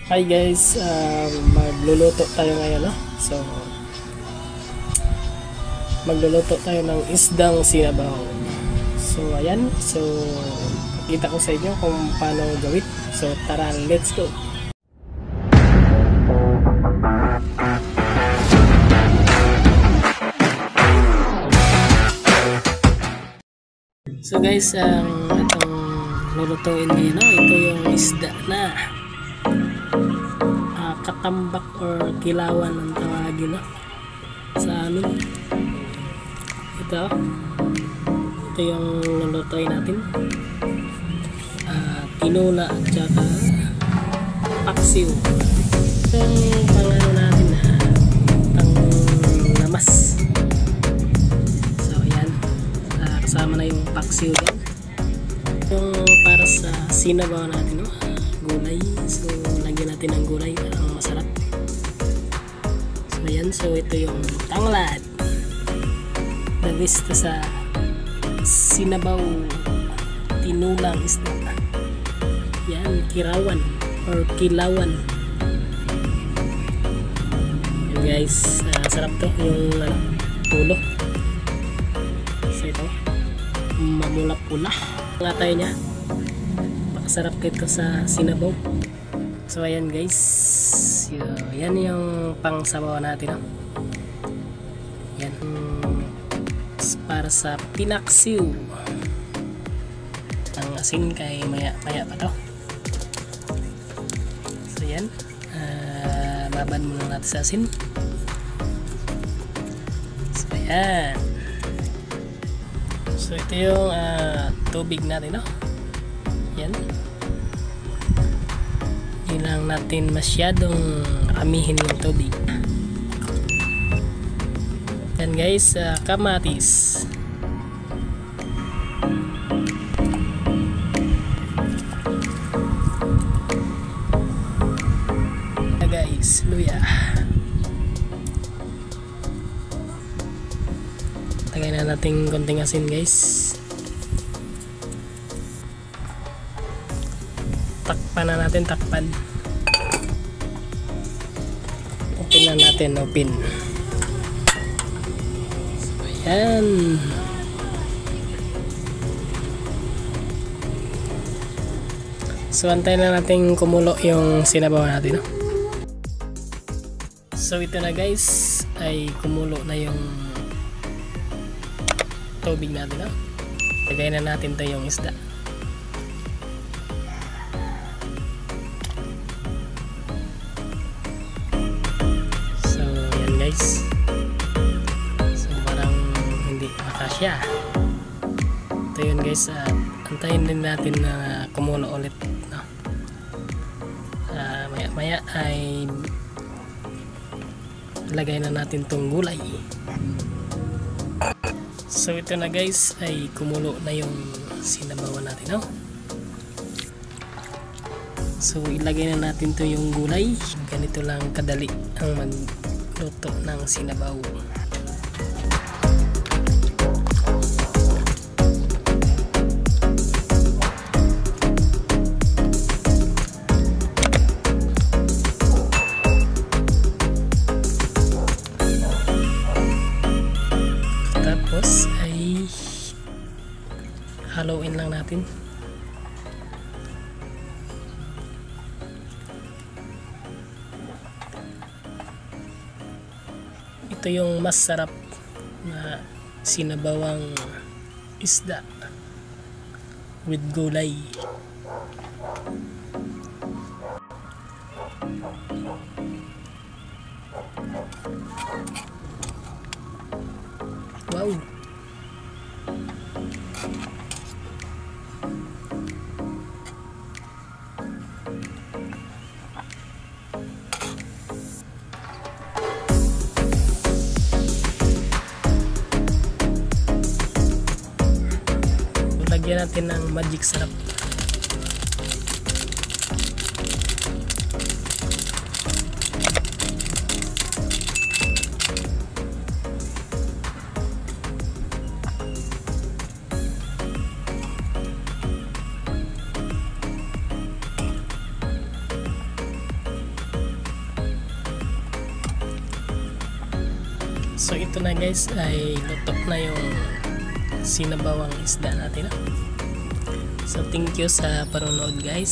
Hi guys, magluluto tayo ngayon, no? So, magluluto tayo ng isdang sinabaw. So, ayan. So, pakita ko sa inyo kung paano gawin. So, tara, let's go! So guys, itong lulutuin niyo, no? Ito yung isda na katambak or kilawan ang tawagin, no? Sa amin. Ito yung lulutuin natin. Tinola at saka paksiw. Ito yung pangano natin na pang lamas. So ayan, kasama na yung paksiw dyan. Yung para sa sinabaw natin, no? Gulay. So lagyan natin ng gulay para masarap. So ayan, so ito yung tanglad. The best sa sinabaw tinulang isda. Yan, kirawan or kilawan. Yan guys, sarap to yung ulo. So ito, mamula-pula ang atay niya. Pakasarap ito sa sinabaw. So ayan guys, yan yung pang sabaw natin, no? Yan para sa pinaksiw. Ang asin kay maya pa to. So yan, babad muna natin sa asin. So yan. So ito yung tubig natin, no? Yan. Hindi lang natin masyadong amihin yung tubig. Yan guys, kamatis. Guys, luya. Tagay na natin konting asin guys. Takpan na natin, takpan. Open na natin, open. So, ayan. So, antayin na natin kumulo yung sinabaw natin, no? So, ito na guys, ay kumulo na yung tubig natin, no? Lagay na natin to yung isda. So, yan guys. So, parang hindi makasya. Ito yun guys, antayin din natin na kumulo ulit, no? Maya ay lagay na natin tong gulay. So ito na guys, ay kumulo na yung sinabawan natin, no? So ilagay na natin to yung gulay. Ganito lang kadali ang magluto ng sinabaw. Tapos ay haluin lang natin. Ito yung masarap na sinabawang isda with gulay. Wow. Lagyan natin ng magic sarap. So ito na guys, ay luto na yung sinabawang isda natin. So thank you sa panonood guys.